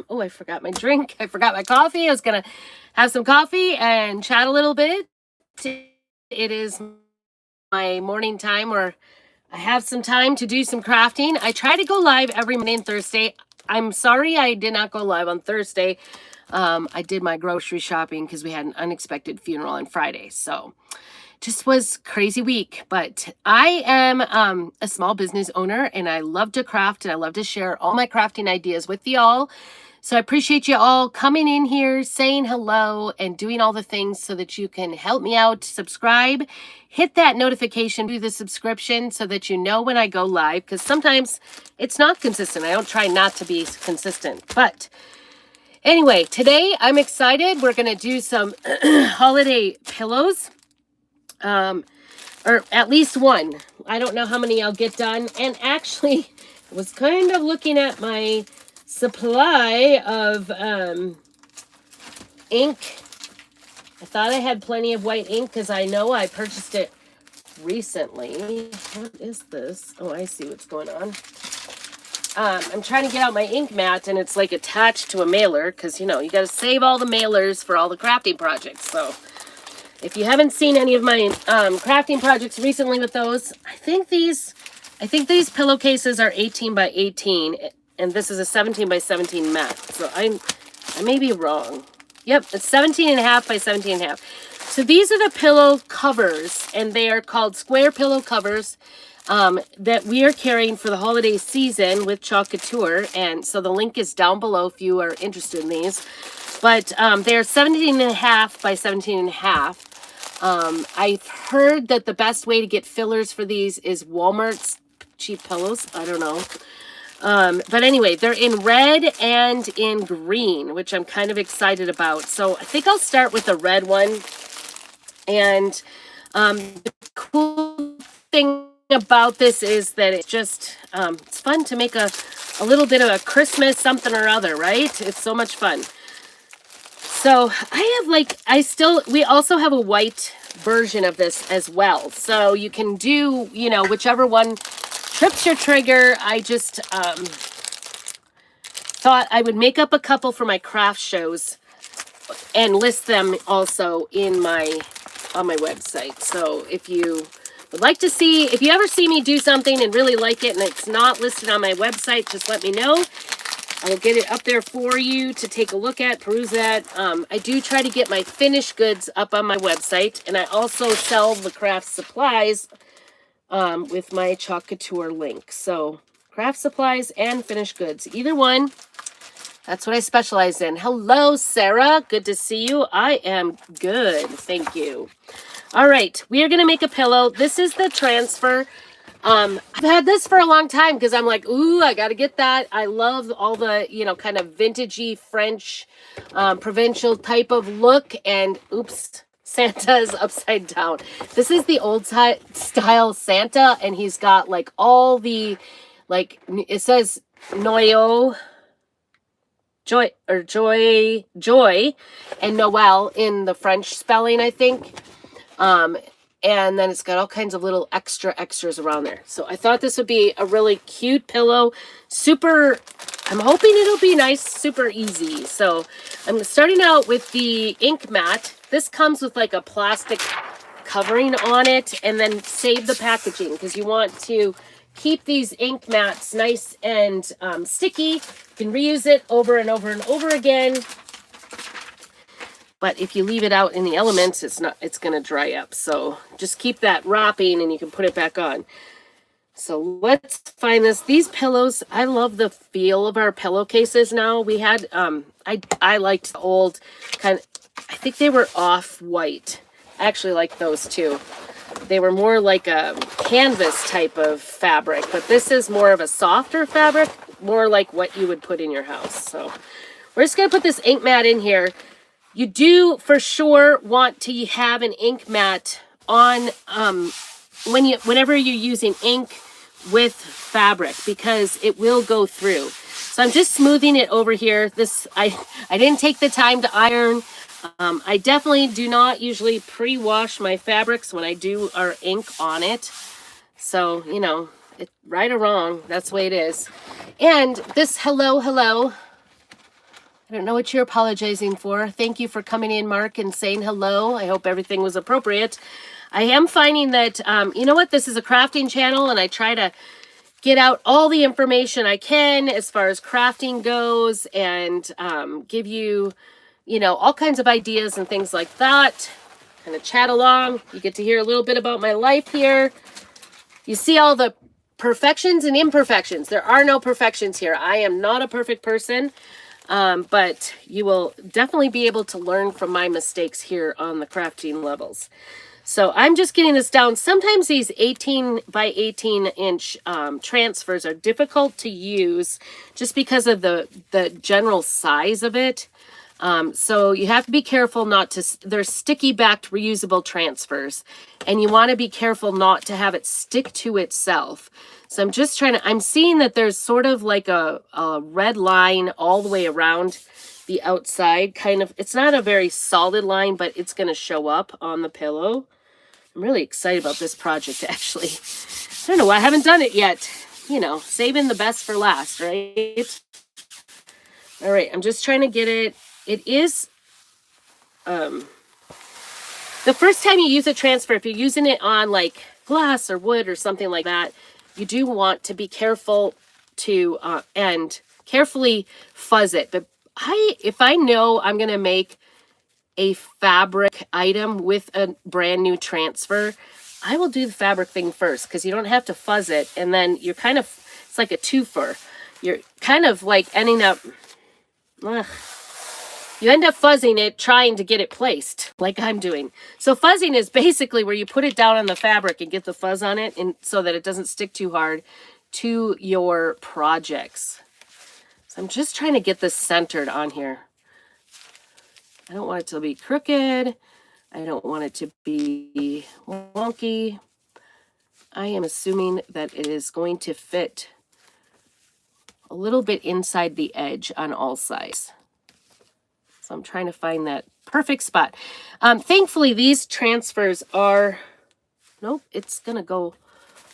oh, I forgot my drink. I forgot my coffee. I was going to have some coffee and chat a little bit. It is my morning time where I have some time to do some crafting. I try to go live every Monday and Thursday. I'm sorry I did not go live on Thursday. I did my grocery shopping because we had an unexpected funeral on Friday. So just was crazy week, but I am a small business owner and I love to craft and I love to share all my crafting ideas with y'all. So I appreciate you all coming in here, saying hello and doing all the things so that you can help me out. Subscribe, hit that notification, do the subscription so that you know when I go live, because sometimes it's not consistent. I don't try not to be consistent, but anyway, today I'm excited. We're going to do some holiday pillows. Or at least one. I don't know how many I'll get done. And actually, I was kind of looking at my supply of ink. I thought I had plenty of white ink because I know I purchased it recently. What is this? Oh, I see what's going on. I'm trying to get out my ink mat and it's like attached to a mailer because, you know, you got to save all the mailers for all the crafting projects. So if you haven't seen any of my crafting projects recently with those, I think these pillowcases are 18 by 18, and this is a 17 by 17 mat. So I may be wrong. Yep, it's 17 and a half by 17 and a half. So these are the pillow covers, and they are called square pillow covers that we are carrying for the holiday season with Chalk Couture. And so the link is down below if you are interested in these. But they're 17 and a half by 17 and a half. I've heard that the best way to get fillers for these is Walmart's cheap pillows. I don't know. But anyway, they're in red and in green, which I'm kind of excited about. So I think I'll start with the red one. And the cool thing about this is that it's just, it's fun to make a little bit of a Christmas something or other, right? It's so much fun. So I have we also have a white version of this as well. So you can do, you know, whichever one trips your trigger. I just thought I would make up a couple for my craft shows and list them also on my website. So if you would like to see, if you ever see me do something and really like it and it's not listed on my website, just let me know. I will get it up there for you to take a look at, peruse that. I do try to get my finished goods up on my website, and I also sell the craft supplies with my Chalk Couture link. So craft supplies and finished goods, either one. That's what I specialize in. Hello, Sarah. Good to see you. I am good. Thank you. All right, we are going to make a pillow. This is the transfer. I've had this for a long time because I'm like, ooh, I got to get that. I love all the, you know, kind of vintagey French, provincial type of look. And oops, Santa is upside down. This is the old style Santa. And he's got like all the, like, it says Noyo, joy, and Noel in the French spelling, I think. And then it's got all kinds of little extras around there. So I thought this would be a really cute pillow. I'm hoping it'll be nice, super easy. So I'm starting out with the ink mat. This comes with like a plastic covering on it, and then save the packaging because you want to keep these ink mats nice and sticky. You can reuse it over and over and over again. But if you leave it out in the elements, it's going to dry up. So just keep that wrapping and you can put it back on. So let's find this. These pillows, I love the feel of our pillowcases now. We had, I liked the old kind of, I think they were off-white. I actually like those too. They were more like a canvas type of fabric, but this is more of a softer fabric, more like what you would put in your house. So we're just going to put this ink mat in here. You do for sure want to have an ink mat on whenever you're using ink with fabric because it will go through. So I'm just smoothing it over here. I didn't take the time to iron. I definitely do not usually pre-wash my fabrics when I do our ink on it. So, you know, right or wrong, that's the way it is. And this hello. I don't know what you're apologizing for. Thank you for coming in, Mark, and saying hello. I hope everything was appropriate. I am finding that, you know what, this is a crafting channel, and I try to get out all the information I can as far as crafting goes, and give you, you know, all kinds of ideas and things like that. Kind of chat along. You get to hear a little bit about my life here. You see all the perfections and imperfections. There are no perfections here. I am not a perfect person, but you will definitely be able to learn from my mistakes here on the crafting levels. So I'm just getting this down. Sometimes these 18 by 18 inch transfers are difficult to use just because of the general size of it. So you have to be careful not to, they're sticky backed reusable transfers, and you want to be careful not to have it stick to itself. So I'm just trying to, I'm seeing that there's sort of like a red line all the way around the outside, kind of. It's not a very solid line, but it's going to show up on the pillow. I'm really excited about this project, actually. I don't know why I haven't done it yet. You know, saving the best for last, right? All right, I'm just trying to get it. It is, the first time you use a transfer, if you're using it on like glass or wood or something like that, you do want to be careful to, and carefully fuzz it. But if I know I'm going to make a fabric item with a brand new transfer, I will do the fabric thing first, because you don't have to fuzz it, and then you're kind of, it's like a twofer. You're kind of like ending up, you end up fuzzing it trying to get it placed, like I'm doing. So fuzzing is basically where you put it down on the fabric and get the fuzz on it, and so that it doesn't stick too hard to your projects. So I'm just trying to get this centered on here. I don't want it to be crooked. I don't want it to be wonky. I am assuming that it is going to fit a little bit inside the edge on all sides. So I'm trying to find that perfect spot. Thankfully, these transfers are, nope, it's going to go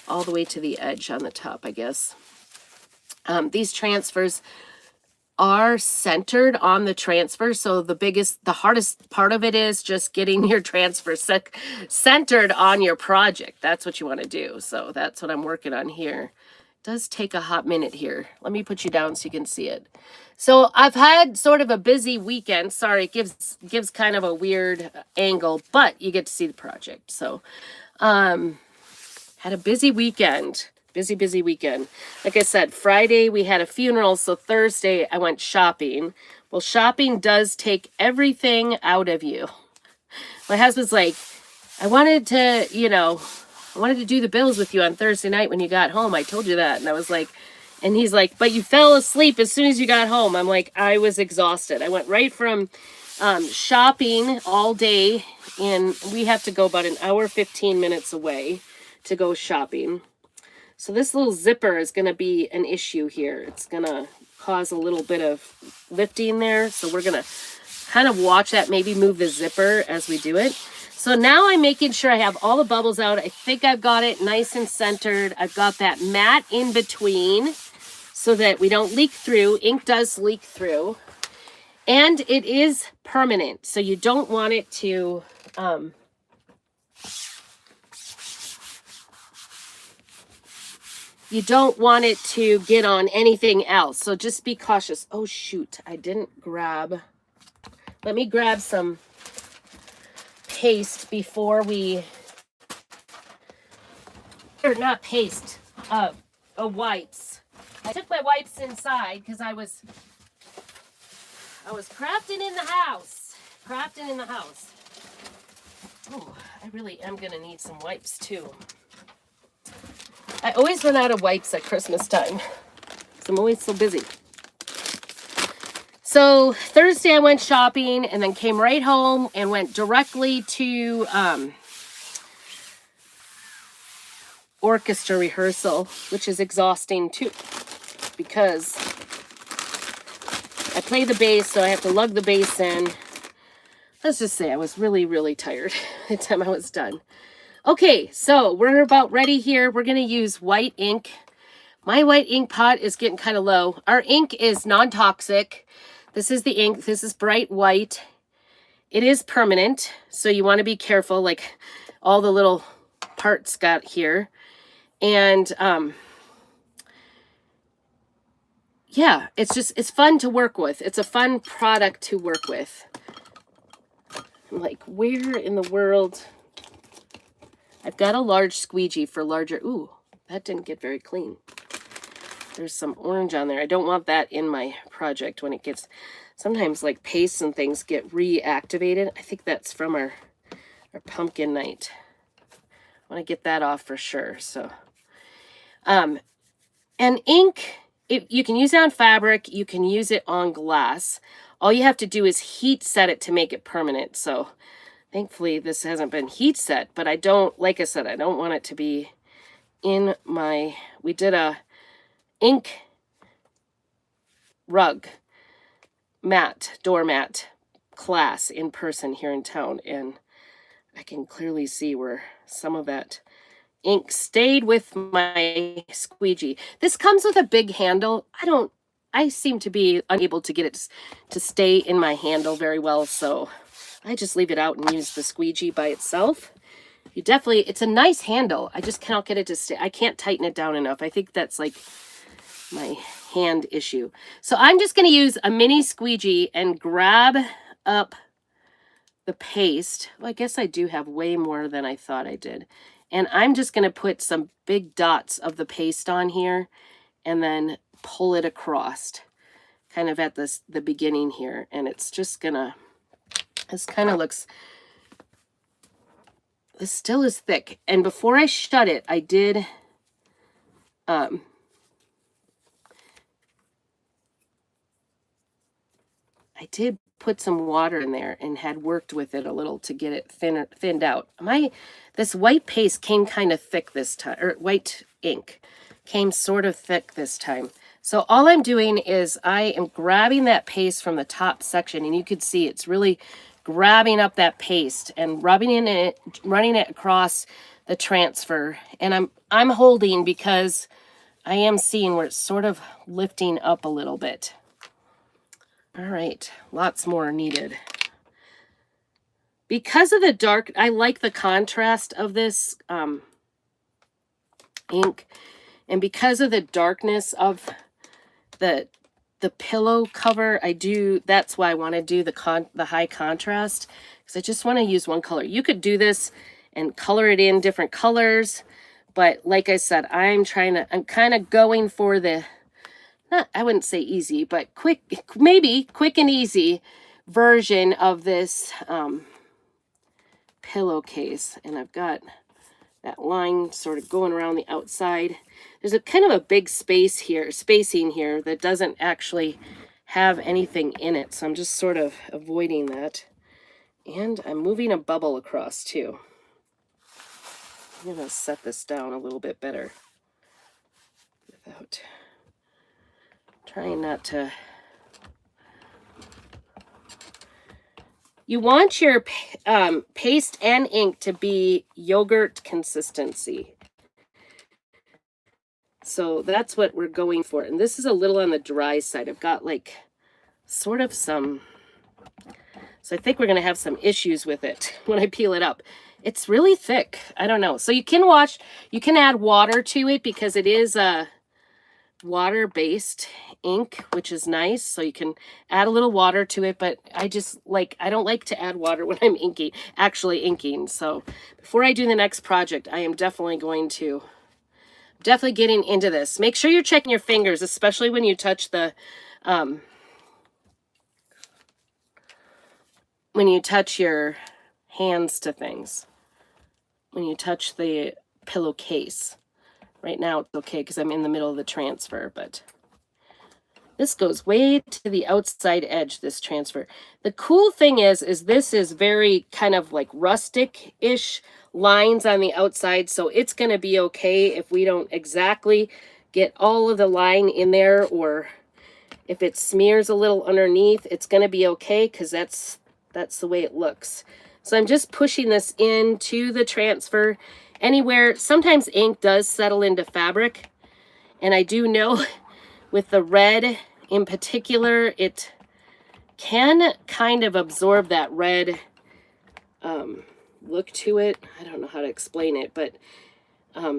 all the way to the edge on the top, I guess. These transfers are centered on the transfer. So the hardest part of it is just getting your transfer centered on your project. That's what you want to do. So that's what I'm working on here. It does take a hot minute here. Let me put you down so you can see it. So I've had sort of a busy weekend. Sorry, it gives kind of a weird angle, but you get to see the project. So had a busy weekend. Busy weekend. Like I said, Friday we had a funeral, so Thursday I went shopping. Well, shopping does take everything out of you. My husband's like, I wanted to do the bills with you on Thursday night when you got home. I told you that. And I was like, and he's like, but you fell asleep as soon as you got home. I'm like, I was exhausted. I went right from shopping all day, and we have to go about an hour, 15 minutes away to go shopping. So this little zipper is going to be an issue here. It's going to cause a little bit of lifting there. So we're going to kind of watch that, maybe move the zipper as we do it. So now I'm making sure I have all the bubbles out. I think I've got it nice and centered. I've got that mat in between so that we don't leak through. Ink does leak through. And it is permanent. So you don't want it to... you don't want it to get on anything else. So just be cautious. Oh, shoot. I didn't grab. Let me grab some paste before we, or not paste, wipes. I took my wipes inside because I was crafting in the house. Oh, I really am going to need some wipes too. I always run out of wipes at Christmas time. So I'm always so busy. So Thursday I went shopping and then came right home and went directly to orchestra rehearsal, which is exhausting too, because I play the bass, so I have to lug the bass in. Let's just say I was really, really tired by the time I was done. Okay, so we're about ready here. We're going to use white ink. My white ink pot is getting kind of low. Our ink is non-toxic. This is the ink. This is bright white. It is permanent, so you want to be careful, like all the little parts got here. And yeah, it's fun to work with. It's a fun product to work with. I'm like, where in the world? I've got a large squeegee for larger. Ooh, that didn't get very clean. There's some orange on there. I don't want that in my project when it gets, sometimes like pastes and things get reactivated. I think that's from our pumpkin night. I want to get that off for sure. So, and ink, you can use it on fabric. You can use it on glass. All you have to do is heat set it to make it permanent. So thankfully this hasn't been heat set, but I don't, like I said, I don't want it to be in my, we did a ink rug doormat class in person here in town, and I can clearly see where some of that ink stayed with my squeegee. This comes with a big handle. I seem to be unable to get it to stay in my handle very well, so I just leave it out and use the squeegee by itself. It's a nice handle. I just cannot get it to stay. I can't tighten it down enough. I think that's like my hand issue. So I'm just going to use a mini squeegee and grab up the paste. Well, I guess I do have way more than I thought I did. And I'm just going to put some big dots of the paste on here and then pull it across kind of at the beginning here. And it's just going to, this kind of looks, this still is thick. And before I shut it, I did, put some water in there and had worked with it a little to get it thinned out. This white paste came kind of thick this time, or white ink came sort of thick this time. So all I'm doing is I am grabbing that paste from the top section, and you could see it's really grabbing up that paste and running it across the transfer. And I'm holding because I am seeing where it's sort of lifting up a little bit. All right, lots more needed. Because of the dark, I like the contrast of this ink, and because of the darkness of the pillow cover, that's why I want to do the high contrast, because I just want to use one color. You could do this and color it in different colors, but like I said, I'm kind of going for the, I wouldn't say easy, but maybe quick and easy version of this pillowcase. And I've got that line sort of going around the outside. There's a kind of a big spacing here that doesn't actually have anything in it. So I'm just sort of avoiding that. And I'm moving a bubble across too. I'm going to set this down a little bit better without trying not to. You want your paste and ink to be yogurt consistency. So that's what we're going for. And this is a little on the dry side. I've got like sort of some, so I think we're going to have some issues with it when I peel it up. It's really thick. I don't know. So you can add water to it because it is a water-based ink, which is nice. So you can add a little water to it, but I don't like to add water when I'm actually inking. So before I do the next project, I am definitely getting into this. Make sure you're checking your fingers, especially when you touch the, when you touch your hands to things, when you touch the pillowcase. Right now it's okay because I'm in the middle of the transfer, but this goes way to the outside edge, this transfer. The cool thing is this is very kind of like rustic-ish lines on the outside, so it's going to be okay if we don't exactly get all of the line in there, or if it smears a little underneath, it's going to be okay because that's the way it looks. So I'm just pushing this into the transfer anywhere. Sometimes ink does settle into fabric, and I do know with the red in particular, it can kind of absorb that red look to it. I don't know how to explain it, but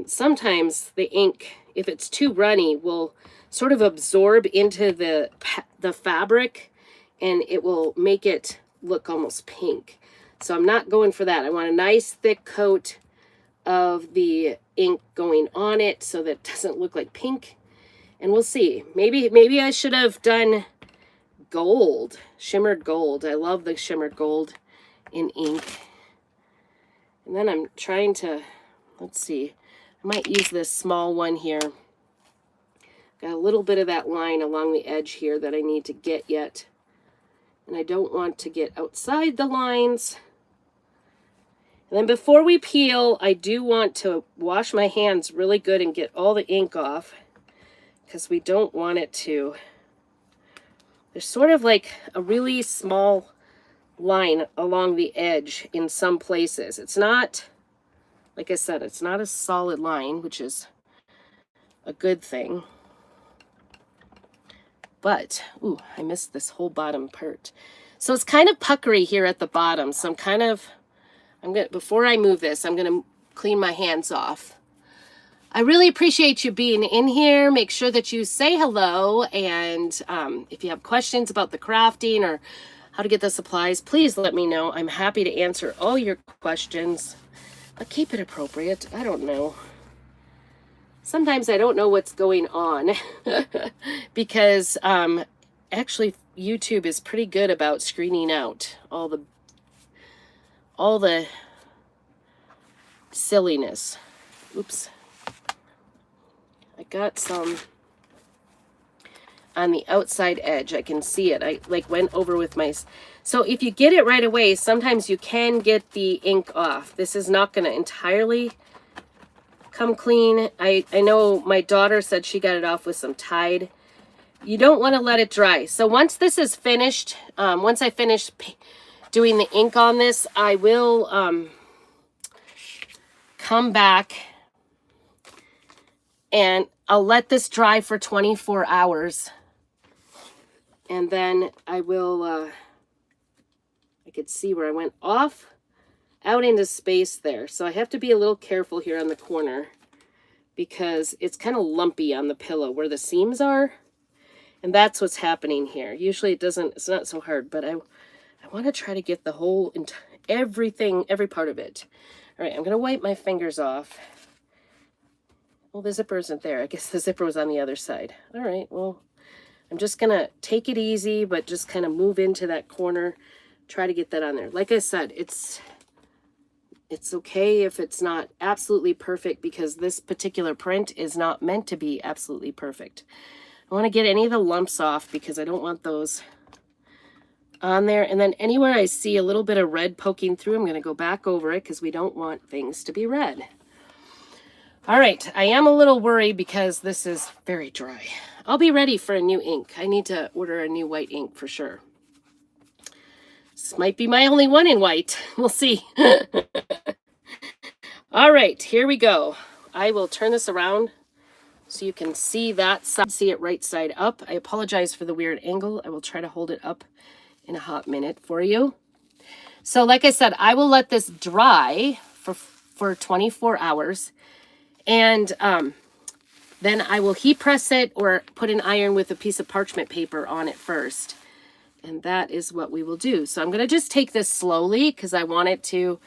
sometimes the ink, if it's too runny, will sort of absorb into the fabric, and it will make it look almost pink. So I'm not going for that. I want a nice thick coat of the ink going on it so that it doesn't look like pink. And we'll see. Maybe I should have done gold, shimmered gold. I love the shimmered gold in ink. And then I'm trying to, let's see, I might use this small one here. Got a little bit of that line along the edge here that I need to get yet. And I don't want to get outside the lines. And then before we peel, I do want to wash my hands really good and get all the ink off, because we don't want it to, there's sort of like a really small line along the edge in some places. It's not, like I said, it's not a solid line, which is a good thing. But, ooh, I missed this whole bottom part. So it's kind of puckery here at the bottom. So before I move this, I'm gonna clean my hands off. I really appreciate you being in here. Make sure that you say hello. And if you have questions about the crafting or how to get the supplies, please let me know. I'm happy to answer all your questions. But keep it appropriate. I don't know. Sometimes I don't know what's going on because actually YouTube is pretty good about screening out all the silliness. Oops. I got some on the outside edge. I can see it. I like went over with my, so if you get it right away, sometimes you can get the ink off. This is not going to entirely come clean. I know my daughter said she got it off with some Tide. You don't want to let it dry. So once this is finished, once I finish doing the ink on this, I will come back and I'll let this dry for 24 hours. And then I will, I could see where I went off out into space there. So I have to be a little careful here on the corner because it's kind of lumpy on the pillow where the seams are. And that's what's happening here. Usually it's not so hard, but I want to try to get the whole, every part of it. All right, I'm going to wipe my fingers off. Well, the zipper isn't there. I guess the zipper was on the other side. All right, well, I'm just going to take it easy, but just kind of move into that corner, try to get that on there. Like I said, it's okay if it's not absolutely perfect because this particular print is not meant to be absolutely perfect. I want to get any of the lumps off because I don't want those on there. And then anywhere I see a little bit of red poking through, I'm going to go back over it because we don't want things to be red. All right, I am a little worried because this is very dry. I'll be ready for a new ink. I need to order a new white ink for sure. This might be my only one in white. We'll see. All right, here we go. I will turn this around so you can see that side, see it right side up. I apologize for the weird angle. I will try to hold it up in a hot minute for you. So like I said, I will let this dry for 24 hours. And then I will heat press it or put an iron with a piece of parchment paper on it first. And that is what we will do. So I'm going to just take this slowly because I want it to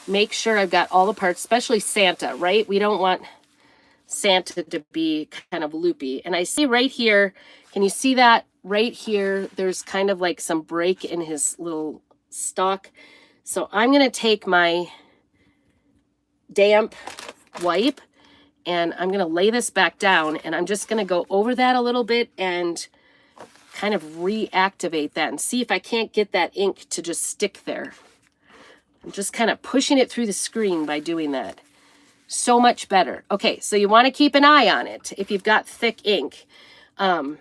make sure I've got all the parts, especially Santa, right? We don't want Santa to be kind of loopy. And I see right here, can you see that right here? There's kind of like some break in his little stalk. So I'm going to take my damp wipe and I'm going to lay this back down and I'm just going to go over that a little bit and kind of reactivate that and see if I can't get that ink to just stick there. I'm just kind of pushing it through the screen by doing that. So much better. Okay, so you want to keep an eye on it if you've got thick ink. There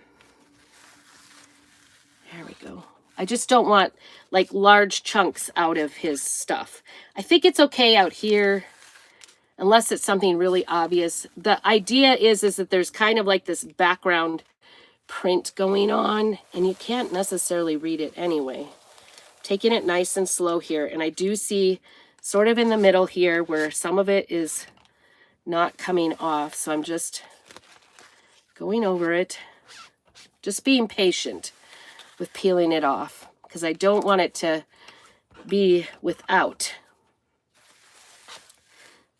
we go. I just don't want like large chunks out of his stuff. I think it's okay out here. Unless it's something really obvious. The idea is that there's kind of like this background print going on, and you can't necessarily read it anyway. Taking it nice and slow here, and I do see sort of in the middle here where some of it is not coming off, so I'm just going over it, just being patient with peeling it off, because I don't want it to be without,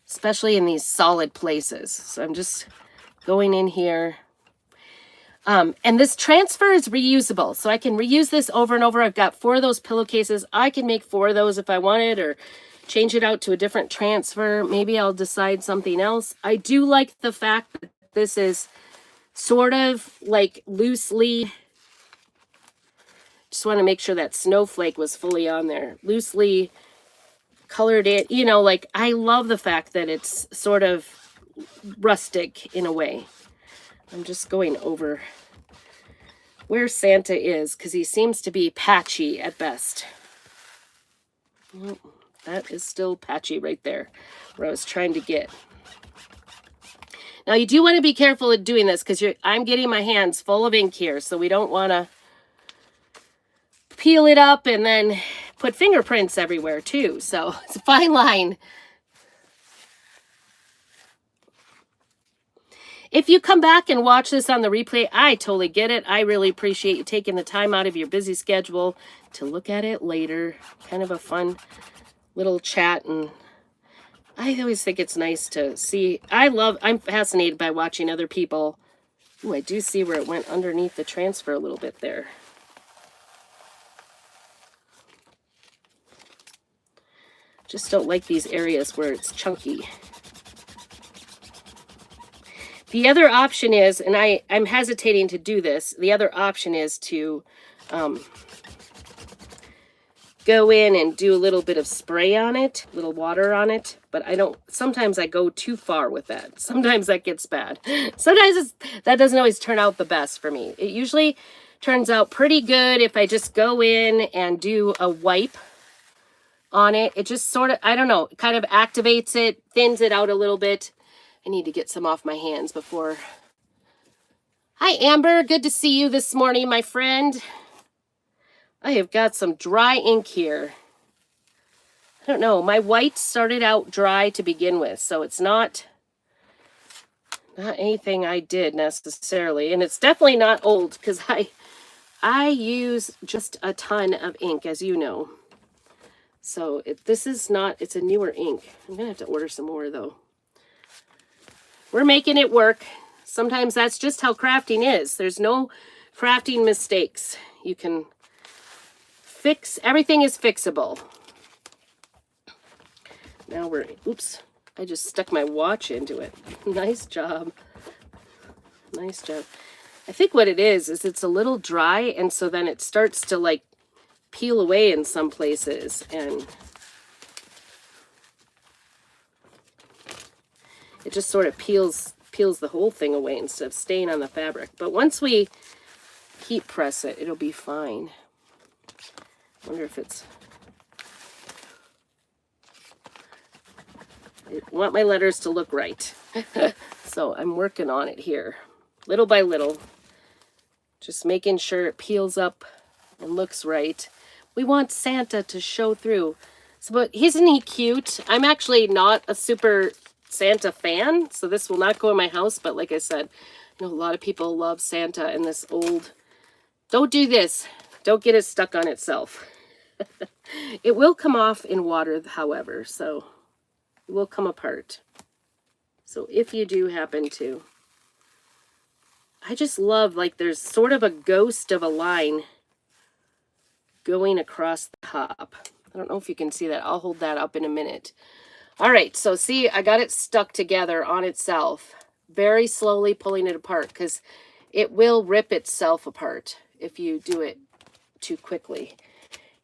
especially in these solid places. So I'm just going in here. And this transfer is reusable, so I can reuse this over and over. I've got 4 of those pillowcases. I can make 4 of those if I wanted, or change it out to a different transfer. Maybe I'll decide something else. I do like the fact that this is sort of like loosely, just want to make sure that snowflake was fully on there, loosely colored it, you know, like I love the fact that it's sort of rustic in a way. I'm just going over where Santa is, because he seems to be patchy at best. Well, that is still patchy right there, where I was trying to get. Now, you do want to be careful of doing this, because I'm getting my hands full of ink here, so we don't want to peel it up and then put fingerprints everywhere, too. So it's a fine line. If you come back and watch this on the replay, I totally get it. I really appreciate you taking the time out of your busy schedule to look at it later. Kind of a fun little chat, and I always think it's nice to see. I'm fascinated by watching other people. Ooh, I do see where it went underneath the transfer a little bit there. Just don't like these areas where it's chunky. The other option is, and I'm hesitating to do this, the other option is to go in and do a little bit of spray on it, a little water on it, but sometimes I go too far with that. Sometimes that gets bad. Sometimes that doesn't always turn out the best for me. It usually turns out pretty good if I just go in and do a wipe on it. It just sort of, I don't know, kind of activates it, thins it out a little bit. I need to get some off my hands before. Hi, Amber. Good to see you this morning, my friend. I have got some dry ink here. I don't know. My white started out dry to begin with, so it's not anything I did necessarily. And it's definitely not old, because I use just a ton of ink, as you know. So it's a newer ink. I'm going to have to order some more, though. We're making it work. Sometimes that's just how crafting is. There's no crafting mistakes. You can everything is fixable. Now oops, I just stuck my watch into it. Nice job. Nice job. I think what it is it's a little dry, and so then it starts to like peel away in some places, and it just sort of peels the whole thing away instead of staying on the fabric. But once we heat press it, it'll be fine. Wonder if I want my letters to look right. So I'm working on it here, little by little, just making sure it peels up and looks right. We want Santa to show through. So, but isn't he cute? I'm actually not a super Santa fan, so this will not go in my house, but like I said, I know a lot of people love Santa and this old. Don't do this. Don't get it stuck on itself. It will come off in water, however, so it will come apart. So if you do happen to, I just love, like, there's sort of a ghost of a line going across the top. I don't know if you can see that. I'll hold that up in a minute. All right, so see, I got it stuck together on itself, very slowly pulling it apart, because it will rip itself apart if you do it too quickly.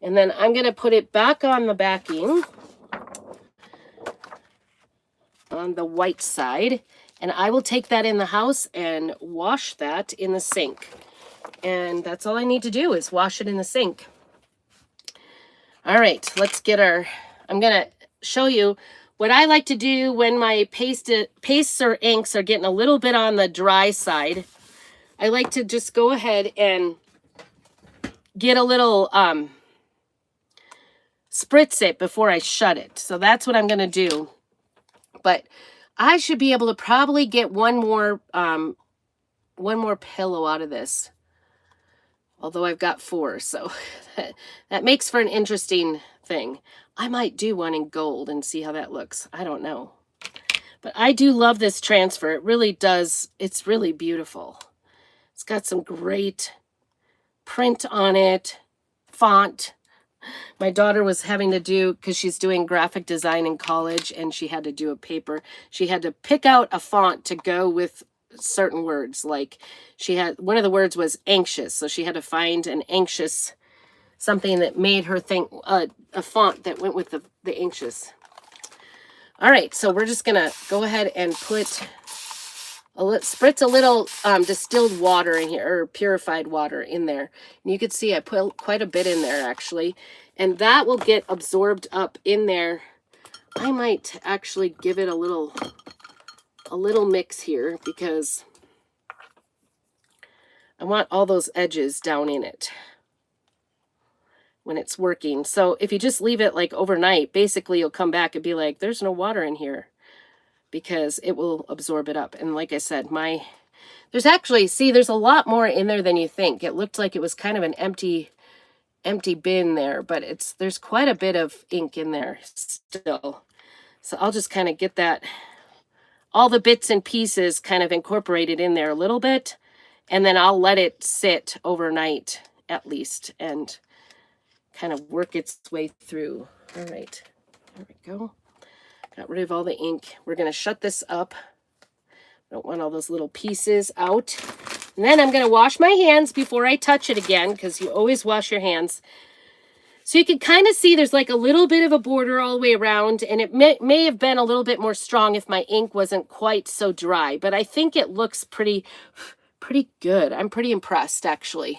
And then I'm going to put it back on the backing on the white side, and I will take that in the house and wash that in the sink. And that's all I need to do is wash it in the sink. All right, let's get I'm going to show you what I like to do when my pastes or inks are getting a little bit on the dry side. I like to just go ahead and get a little spritz it before I shut it. So that's what I'm going to do. But I should be able to probably get one more pillow out of this. Although I've got 4, so that makes for an interesting thing. I might do one in gold and see how that looks. I don't know. But I do love this transfer. It really does. It's really beautiful. It's got some great print on it, font. My daughter was having to do, because she's doing graphic design in college, and she had to do a paper. She had to pick out a font to go with certain words. Like she had, one of the words was anxious. So she had to find an anxious, something that made her think, a font that went with the anxious. All right, so we're just going to go ahead and put spritz a little distilled water in here, or purified water in there. And you can see I put quite a bit in there, actually. And that will get absorbed up in there. I might actually give it a little mix here, because I want all those edges down in it when it's working. So if you just leave it like overnight, basically you'll come back and be like, there's no water in here, because it will absorb it up. And like I said, there's actually, see, there's a lot more in there than you think. It looked like it was kind of an empty bin there, but there's quite a bit of ink in there still. So I'll just kind of get all the bits and pieces kind of incorporated in there a little bit, and then I'll let it sit overnight at least and kind of work its way through. All right, there we go. Got rid of all the ink. We're going to shut this up. Don't want all those little pieces out. And then I'm going to wash my hands before I touch it again, because you always wash your hands. So you can kind of see there's like a little bit of a border all the way around, and it may have been a little bit more strong if my ink wasn't quite so dry, but I think it looks pretty good. I'm pretty impressed, actually.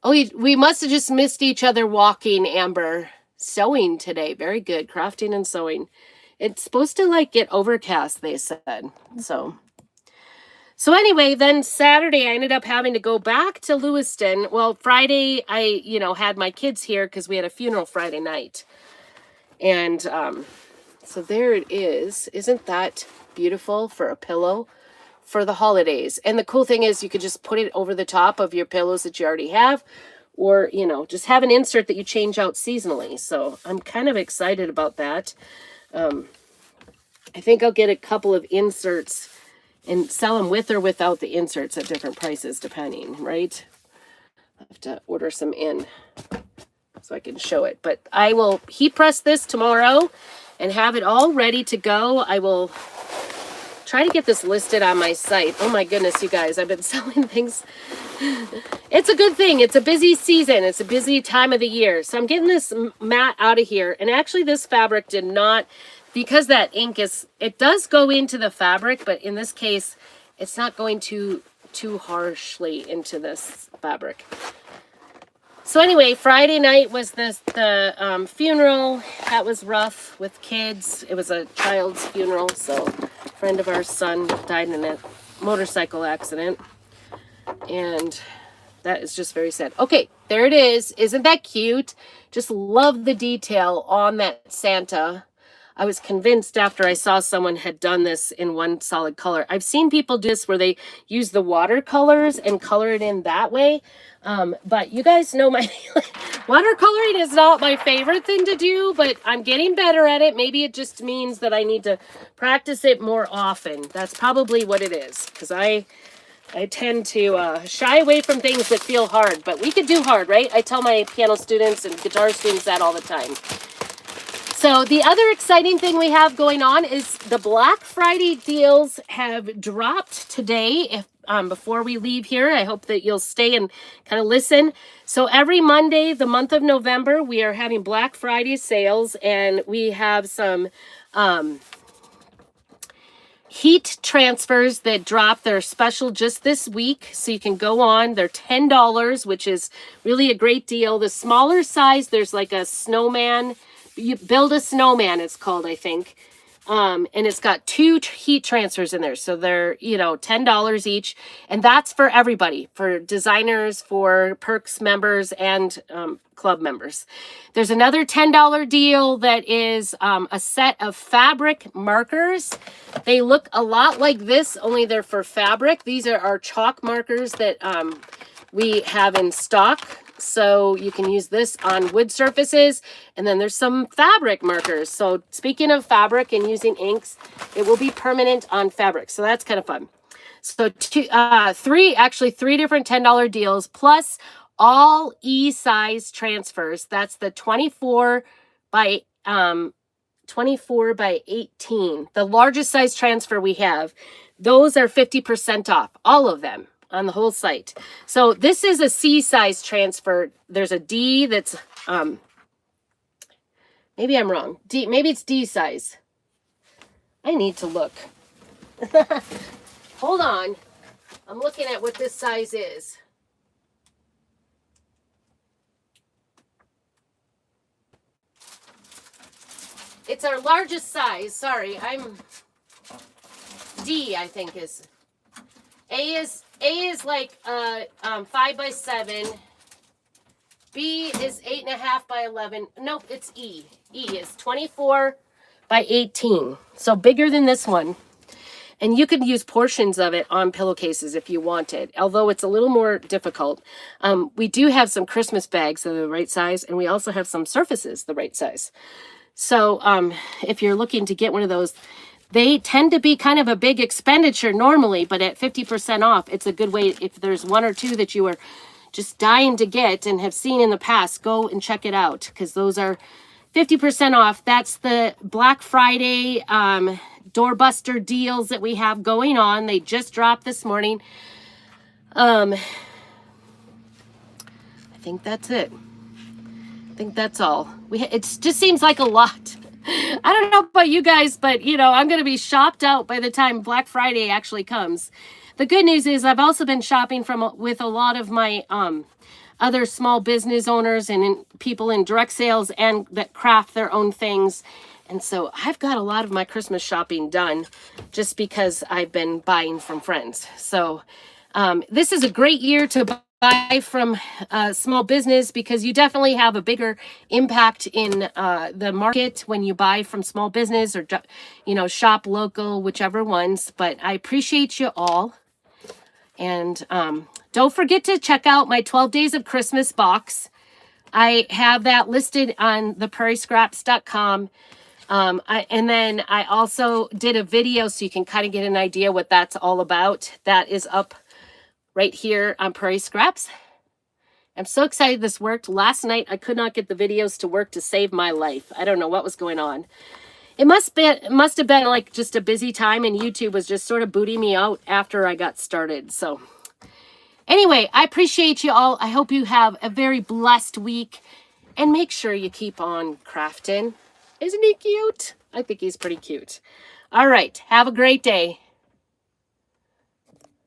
Oh, we must have just missed each other walking, Amber. Sewing today. Very good. Crafting and sewing. It's supposed to like get overcast, they said. So anyway, then Saturday I ended up having to go back to Lewiston. Well, Friday I, had my kids here because we had a funeral Friday night. And so there it is. Isn't that beautiful for a pillow for the holidays? And the cool thing is you could just put it over the top of your pillows that you already have, or, just have an insert that you change out seasonally. So I'm kind of excited about that. I think I'll get a couple of inserts and sell them with or without the inserts at different prices, depending, right? I have to order some in so I can show it. But I will heat press this tomorrow and have it all ready to go. I will try to get this listed on my site. Oh my goodness, you guys, I've been selling things. It's a good thing. It's a busy season. It's a busy time of the year. So I'm getting this mat out of here. And actually this fabric did not, because that ink it does go into the fabric, but in this case, it's not going too harshly into this fabric. So anyway, Friday night was the funeral. That was rough with kids. It was a child's funeral, so a friend of ours' son died in a motorcycle accident. And that is just very sad. Okay, there it is. Isn't that cute? Just love the detail on that Santa. I was convinced after I saw someone had done this in one solid color. I've seen people do this where they use the watercolors and color it in that way. But you guys know my watercoloring is not my favorite thing to do, but I'm getting better at it. Maybe it just means that I need to practice it more often. That's probably what it is, because I tend to shy away from things that feel hard, but we could do hard, right? I tell my piano students and guitar students that all the time. So the other exciting thing we have going on is the Black Friday deals have dropped today. Before we leave here, I hope that you'll stay and kind of listen. So every Monday, the month of November, we are having Black Friday sales, and we have some heat transfers that drop. They're special just this week, so you can go on. They're $10, which is really a great deal. The smaller size, there's like a snowman. You build a snowman, it's called, I think. And it's got 2 heat transfers in there. So they're, $10 each. And that's for everybody, for designers, for Perks members, and club members. There's another $10 deal that is a set of fabric markers. They look a lot like this, only they're for fabric. These are our chalk markers that we have in stock. So you can use this on wood surfaces. And then there's some fabric markers. So speaking of fabric and using inks, it will be permanent on fabric. So that's kind of fun. So three different $10 deals plus all E-size transfers. That's the 24 by 18. The largest size transfer we have. Those are 50% off, all of them, on the whole site. So this is a C size transfer. There's a D that's maybe I'm wrong. Maybe it's D size. I need to look. Hold on. I'm looking at what this size is. It's our largest size. Sorry, I'm D, I think is. A is like 5 by 7. B is 8.5 by 11. Nope, it's E. E is 24 by 18. So bigger than this one. And you could use portions of it on pillowcases if you wanted, although it's a little more difficult. We do have some Christmas bags that are the right size, and we also have some surfaces the right size. So if you're looking to get one of those, they tend to be kind of a big expenditure normally, but at 50% off, it's a good way. If there's one or two that you are just dying to get and have seen in the past, go and check it out, because those are 50% off. That's the Black Friday doorbuster deals that we have going on. They just dropped this morning. I think that's it. I think that's all. It just seems like a lot. I don't know about you guys, but I'm going to be shopped out by the time Black Friday actually comes. The good news is I've also been shopping with a lot of my other small business owners and people in direct sales and that craft their own things. And so I've got a lot of my Christmas shopping done just because I've been buying from friends. So this is a great year to buy from small business, because you definitely have a bigger impact in the market when you buy from small business or, shop local, whichever ones. But I appreciate you all. And don't forget to check out my 12 Days of Christmas box. I have that listed on the prairiescraps.com. And then I also did a video so you can kind of get an idea what that's all about. That is up right here on Prairie Scraps. I'm so excited this worked. Last night, I could not get the videos to work to save my life. I don't know what was going on. It must have been like just a busy time, and YouTube was just sort of booting me out after I got started. So anyway, I appreciate you all. I hope you have a very blessed week, and make sure you keep on crafting. Isn't he cute? I think he's pretty cute. All right. Have a great day.